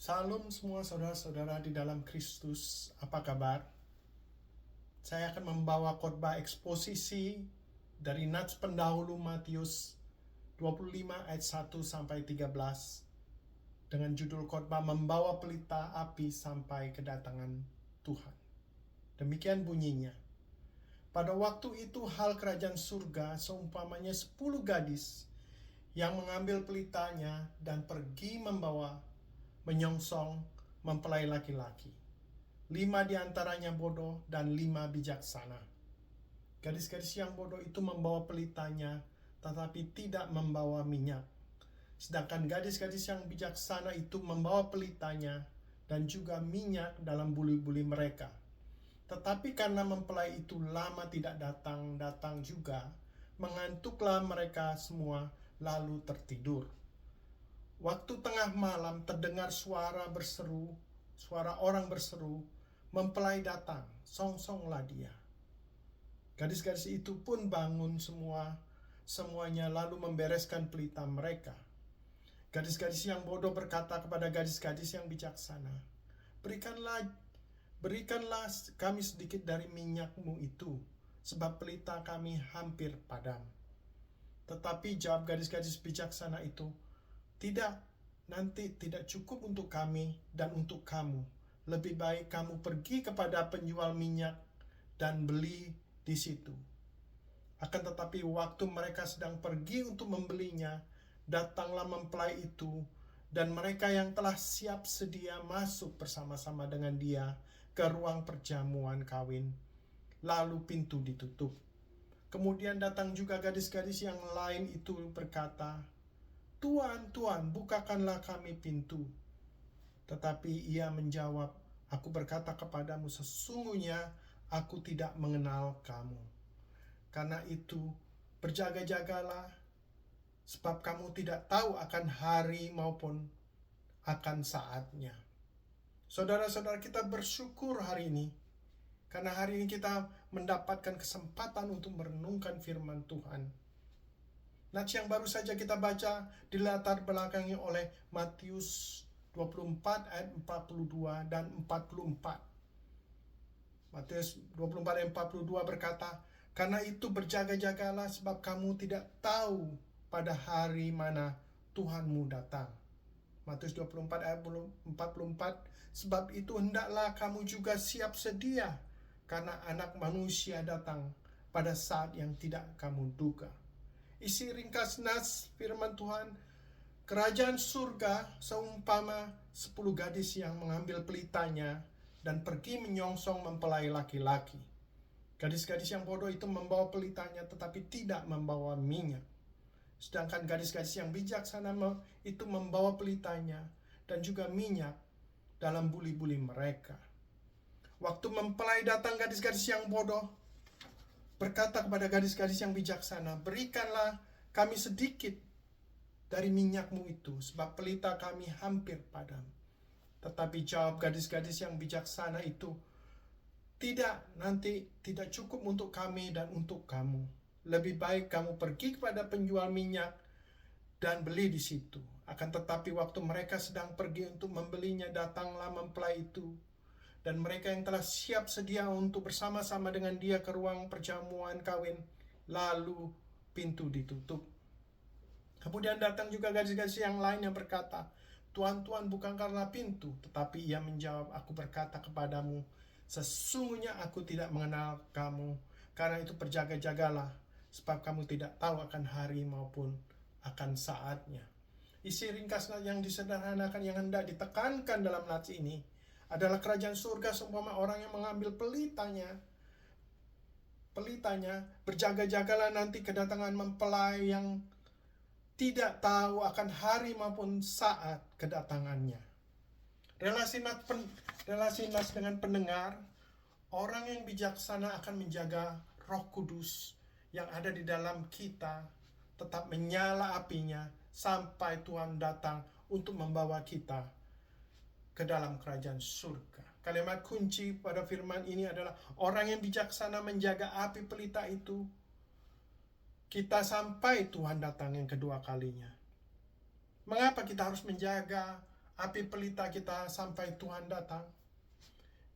Salam semua saudara-saudara di dalam Kristus, apa kabar? Saya akan membawa khotbah eksposisi dari Nats pendahulu Matius 25 ayat 1 sampai 13 dengan judul khotbah membawa pelita api sampai kedatangan Tuhan. Demikian bunyinya. Pada waktu itu hal kerajaan surga seumpamanya 10 gadis yang mengambil pelitanya dan pergi menyongsong mempelai laki-laki. 5 diantaranya bodoh dan 5 bijaksana. Gadis-gadis yang bodoh itu membawa pelitanya, tetapi tidak membawa minyak. Sedangkan gadis-gadis yang bijaksana itu membawa pelitanya dan juga minyak dalam buli-buli mereka. Tetapi karena mempelai itu lama tidak datang juga, mengantuklah mereka semua lalu tertidur. Waktu tengah malam terdengar suara orang berseru, mempelai datang, songsonglah dia. Gadis-gadis itu pun bangun semuanya lalu membereskan pelita mereka. Gadis-gadis yang bodoh berkata kepada gadis-gadis yang bijaksana, Berikanlah kami sedikit dari minyakmu itu, sebab pelita kami hampir padam. Tetapi jawab gadis-gadis bijaksana itu, Nanti tidak cukup untuk kami dan untuk kamu. Lebih baik kamu pergi kepada penjual minyak dan beli di situ. Akan tetapi waktu mereka sedang pergi untuk membelinya, datanglah mempelai itu, dan mereka yang telah siap sedia masuk bersama-sama dengan dia ke ruang perjamuan kawin. Lalu pintu ditutup. Kemudian datang juga gadis-gadis yang lain itu berkata, Tuan, bukakanlah kami pintu. Tetapi ia menjawab, Aku berkata kepadamu, sesungguhnya aku tidak mengenal kamu. Karena itu, berjaga-jagalah, sebab kamu tidak tahu akan hari maupun akan saatnya. Saudara-saudara, kita bersyukur hari ini, karena hari ini kita mendapatkan kesempatan untuk merenungkan firman Tuhan. Nats yang baru saja kita baca dilatar belakangi oleh Matius 24 ayat 42 dan 44. Matius 24 ayat 42 berkata, Karena itu berjaga-jagalah sebab kamu tidak tahu pada hari mana Tuhanmu datang. Matius 24 ayat 44, Sebab itu hendaklah kamu juga siap sedia, karena anak manusia datang pada saat yang tidak kamu duga. Isi ringkas Nats firman Tuhan, kerajaan surga seumpama 10 gadis yang mengambil pelitanya dan pergi menyongsong mempelai laki-laki. Gadis-gadis yang bodoh itu membawa pelitanya tetapi tidak membawa minyak. Sedangkan gadis-gadis yang bijaksana itu membawa pelitanya dan juga minyak dalam buli-buli mereka. Waktu mempelai datang, gadis-gadis yang bodoh berkata kepada gadis-gadis yang bijaksana, Berikanlah kami sedikit dari minyakmu itu, sebab pelita kami hampir padam. Tetapi jawab gadis-gadis yang bijaksana itu, tidak cukup untuk kami dan untuk kamu. Lebih baik kamu pergi kepada penjual minyak dan beli di situ. Akan tetapi waktu mereka sedang pergi untuk membelinya, datanglah mempelai itu, dan mereka yang telah siap sedia untuk bersama-sama dengan dia ke ruang perjamuan kawin, lalu pintu ditutup. Kemudian datang juga gadis-gadis yang lain yang berkata, Tuan, bukakanlah pintu. Tetapi ia menjawab, Aku berkata kepadamu, sesungguhnya aku tidak mengenal kamu. Karena itu berjaga-jagalah, sebab kamu tidak tahu akan hari maupun akan saatnya. Isi ringkas yang disederhanakan yang hendak ditekankan dalam nats ini adalah kerajaan surga seumpama orang yang mengambil pelitanya, berjaga-jagalah nanti kedatangan mempelai yang tidak tahu akan hari maupun saat kedatangannya. Relasi nas dengan pendengar, orang yang bijaksana akan menjaga Roh Kudus yang ada di dalam kita tetap menyala apinya sampai Tuhan datang untuk membawa kita ke dalam kerajaan surga. Kalimat kunci pada firman ini adalah orang yang bijaksana menjaga api pelita itu, kita sampai Tuhan datang yang kedua kalinya. Mengapa kita harus menjaga api pelita kita sampai Tuhan datang.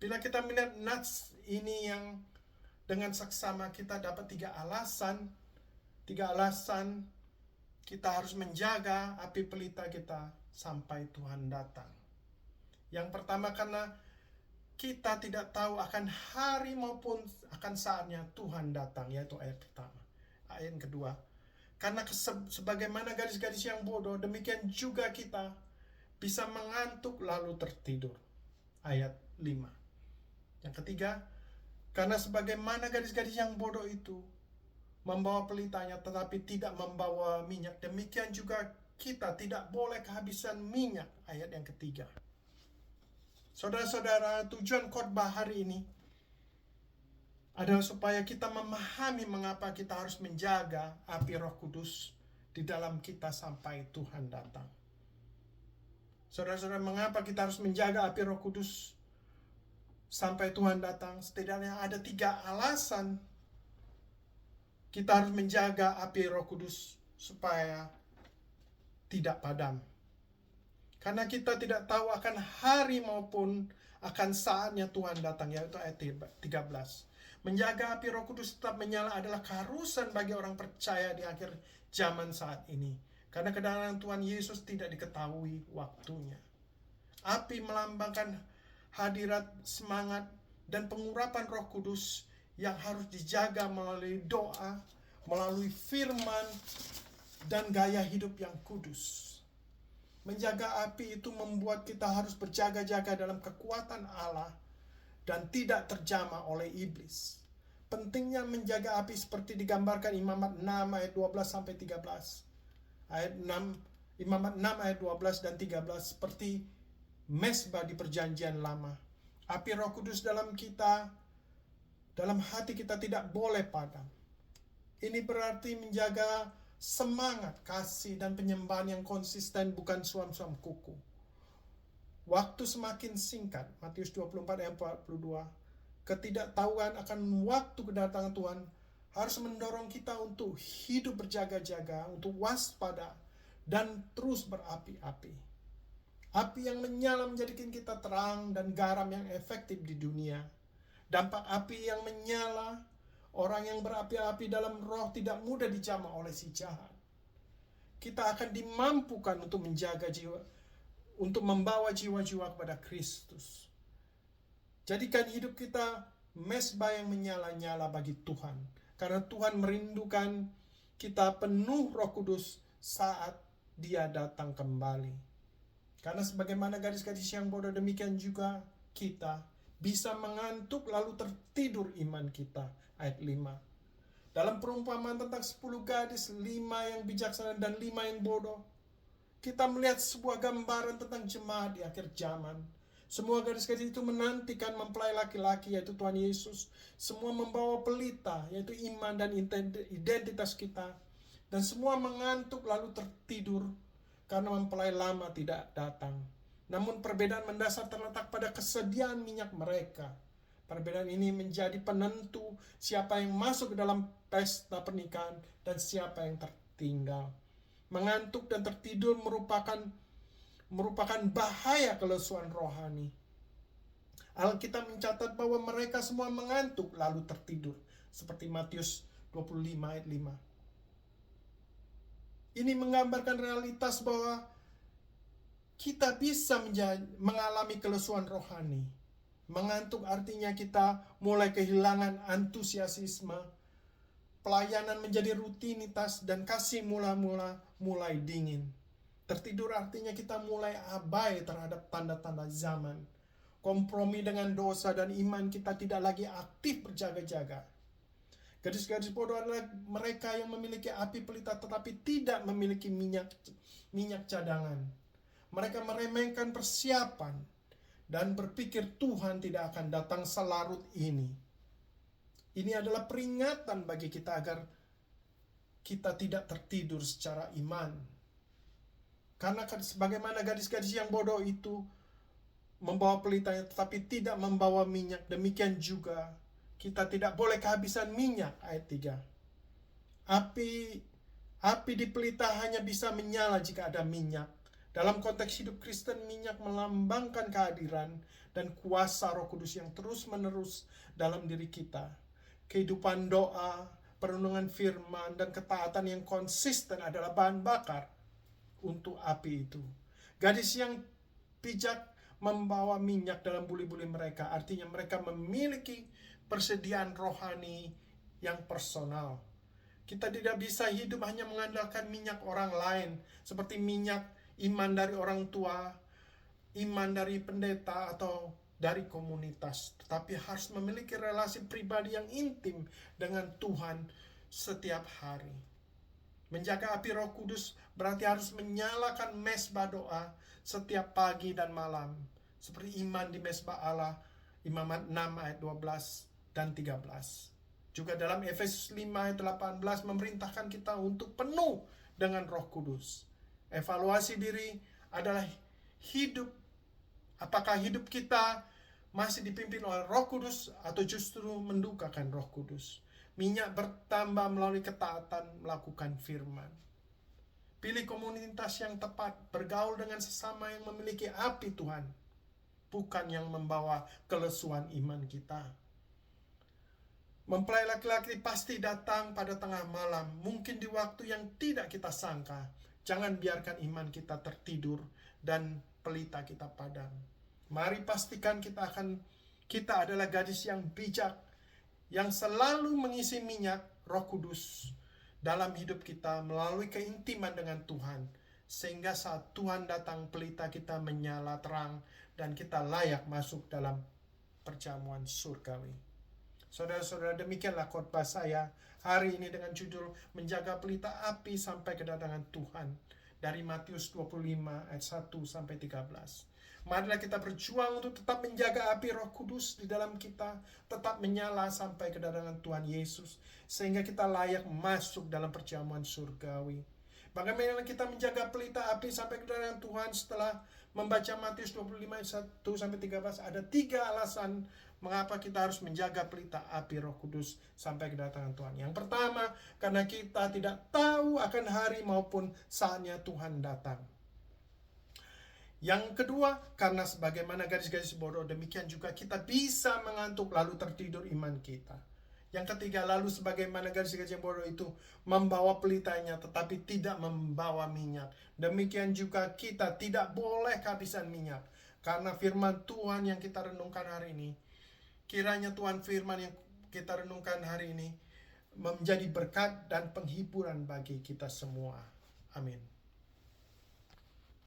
Bila kita melihat nats ini yang dengan seksama, kita dapat tiga alasan kita harus menjaga api pelita kita sampai Tuhan datang. Yang pertama, karena kita tidak tahu akan hari maupun akan saatnya Tuhan datang, yaitu ayat pertama. Ayat kedua, karena sebagaimana gadis-gadis yang bodoh, demikian juga kita bisa mengantuk lalu tertidur. Ayat 5. Yang ketiga, karena sebagaimana gadis-gadis yang bodoh itu membawa pelitanya tetapi tidak membawa minyak, demikian juga kita tidak boleh kehabisan minyak. Ayat yang ketiga. Saudara-saudara, tujuan khotbah hari ini adalah supaya kita memahami mengapa kita harus menjaga api Roh Kudus di dalam kita sampai Tuhan datang. Saudara-saudara, mengapa kita harus menjaga api Roh Kudus sampai Tuhan datang? Setidaknya ada 3 alasan kita harus menjaga api Roh Kudus supaya tidak padam. Karena kita tidak tahu akan hari maupun akan saatnya Tuhan datang, yaitu ayat 13. Menjaga api Roh Kudus tetap menyala adalah keharusan bagi orang percaya di akhir zaman saat ini. Karena kedatangan Tuhan Yesus tidak diketahui waktunya. Api melambangkan hadirat, semangat, dan pengurapan Roh Kudus yang harus dijaga melalui doa, melalui firman, dan gaya hidup yang kudus. Menjaga api itu membuat kita harus berjaga-jaga dalam kekuatan Allah dan tidak terjamah oleh iblis. Pentingnya menjaga api seperti digambarkan Imamat 6 ayat 12 sampai 13. Ayat 6, Imamat 6 ayat 12 dan 13 seperti mesbah di perjanjian lama. Api Roh Kudus dalam kita, dalam hati kita tidak boleh padam. Ini berarti menjaga semangat, kasih, dan penyembahan yang konsisten, bukan suam-suam kuku. Waktu semakin singkat, Matius 24 ayat 42. Ketidaktahuan akan waktu kedatangan Tuhan harus mendorong kita untuk hidup berjaga-jaga, untuk waspada, dan terus berapi-api. Api yang menyala menjadikan kita terang dan garam yang efektif di dunia. Dampak api yang menyala, orang yang berapi-api dalam roh tidak mudah dijamah oleh si jahat. Kita akan dimampukan untuk menjaga jiwa, untuk membawa jiwa-jiwa kepada Kristus. Jadikan hidup kita mesbah yang menyala-nyala bagi Tuhan. Karena Tuhan merindukan kita penuh Roh Kudus saat Dia datang kembali. Karena sebagaimana gadis-gadis yang bodoh, demikian juga kita bisa mengantuk lalu tertidur iman kita. Ayat 5. Dalam perumpamaan tentang 10 gadis, 5 yang bijaksana dan 5 yang bodoh, kita melihat sebuah gambaran tentang jemaat di akhir zaman. Semua gadis-gadis itu menantikan mempelai laki-laki, yaitu Tuhan Yesus. Semua membawa pelita, yaitu iman dan identitas kita. Dan semua mengantuk lalu tertidur karena mempelai lama tidak datang. Namun perbedaan mendasar terletak pada kesediaan minyak mereka. Perbedaan ini menjadi penentu siapa yang masuk ke dalam pesta pernikahan dan siapa yang tertinggal. Mengantuk dan tertidur merupakan bahaya kelesuan rohani. Alkitab mencatat bahwa mereka semua mengantuk lalu tertidur, seperti Matius 25 ayat 5. Ini menggambarkan realitas bahwa kita bisa mengalami kelesuan rohani. Mengantuk artinya kita mulai kehilangan antusiasme, pelayanan menjadi rutinitas, dan kasih mulai dingin. Tertidur artinya kita mulai abai terhadap tanda-tanda zaman. Kompromi dengan dosa dan iman kita tidak lagi aktif berjaga-jaga. Gadis-gadis bodoh adalah mereka yang memiliki api pelita tetapi tidak memiliki minyak cadangan. Mereka meremehkan persiapan dan berpikir Tuhan tidak akan datang selarut ini. Ini adalah peringatan bagi kita agar kita tidak tertidur secara iman. Karena sebagaimana gadis-gadis yang bodoh itu membawa pelitanya tetapi tidak membawa minyak, demikian juga kita tidak boleh kehabisan minyak. Ayat 3. Api di pelita hanya bisa menyala jika ada minyak. Dalam konteks hidup Kristen, minyak melambangkan kehadiran dan kuasa Roh Kudus yang terus-menerus dalam diri kita. Kehidupan doa, perenungan firman, dan ketaatan yang konsisten adalah bahan bakar untuk api itu. Gadis yang bijak membawa minyak dalam buli-buli mereka, artinya mereka memiliki persediaan rohani yang personal. Kita tidak bisa hidup hanya mengandalkan minyak orang lain, seperti minyak iman dari orang tua, iman dari pendeta, atau dari komunitas. Tetapi harus memiliki relasi pribadi yang intim dengan Tuhan setiap hari. Menjaga api Roh Kudus berarti harus menyalakan mezbah doa setiap pagi dan malam, seperti iman di mezbah Allah, Imamat 6 ayat 12 dan 13. Juga dalam Efesus 5 ayat 18 memerintahkan kita untuk penuh dengan Roh Kudus. Evaluasi diri adalah hidup. Apakah hidup kita masih dipimpin oleh Roh Kudus atau justru mendukakan Roh Kudus? Minyak bertambah melalui ketaatan melakukan firman. Pilih komunitas yang tepat, bergaul dengan sesama yang memiliki api Tuhan, bukan yang membawa kelesuan iman kita. Mempelai laki-laki pasti datang pada tengah malam, mungkin di waktu yang tidak kita sangka. Jangan biarkan iman kita tertidur dan pelita kita padam. Mari pastikan kita adalah gadis yang bijak, yang selalu mengisi minyak Roh Kudus dalam hidup kita melalui keintiman dengan Tuhan, sehingga saat Tuhan datang pelita kita menyala terang dan kita layak masuk dalam perjamuan surgawi. Saudara-saudara, demikianlah khotbah saya hari ini dengan judul Menjaga Pelita Api Sampai Kedatangan Tuhan, dari Matius 25 ayat 1 sampai 13. Marilah kita berjuang untuk tetap menjaga api Roh Kudus di dalam kita, tetap menyala sampai kedatangan Tuhan Yesus, sehingga kita layak masuk dalam perjamuan surgawi. Bagaimana kita menjaga pelita api sampai kedatangan Tuhan setelah membaca Matius 25 ayat 1 sampai 13? Ada 3 alasan mengapa kita harus menjaga pelita api Roh Kudus sampai kedatangan Tuhan. Yang pertama, karena kita tidak tahu akan hari maupun saatnya Tuhan datang. Yang kedua, karena sebagaimana gadis-gadis bodoh, demikian juga kita bisa mengantuk lalu tertidur iman kita. Yang ketiga, lalu sebagaimana gadis-gadis yang bodoh itu membawa pelitanya tetapi tidak membawa minyak, demikian juga kita tidak boleh kehabisan minyak. Karena firman Tuhan yang kita renungkan hari ini, kiranya Tuhan firman yang kita renungkan hari ini menjadi berkat dan penghiburan bagi kita semua. Amin.